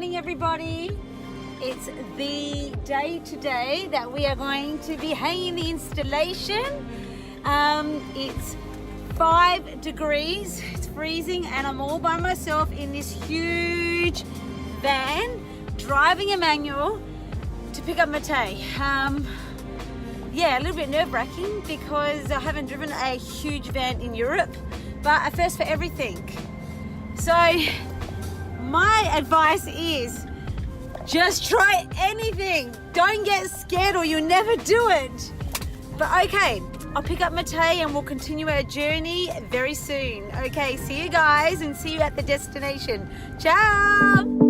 morning, everybody. It's the day today that we are going to be hanging the installation. It's 5 degrees, it's freezing, and I'm all by myself in this huge van driving a manual to pick up Matei. Yeah, a little bit nerve-wracking because I haven't driven a huge van in Europe, but a first for everything. So my advice is just try anything. Don't get scared or you'll never do it. But okay, I'll pick up Matei and we'll continue our journey very soon. Okay, see you guys and see you at the destination. Ciao!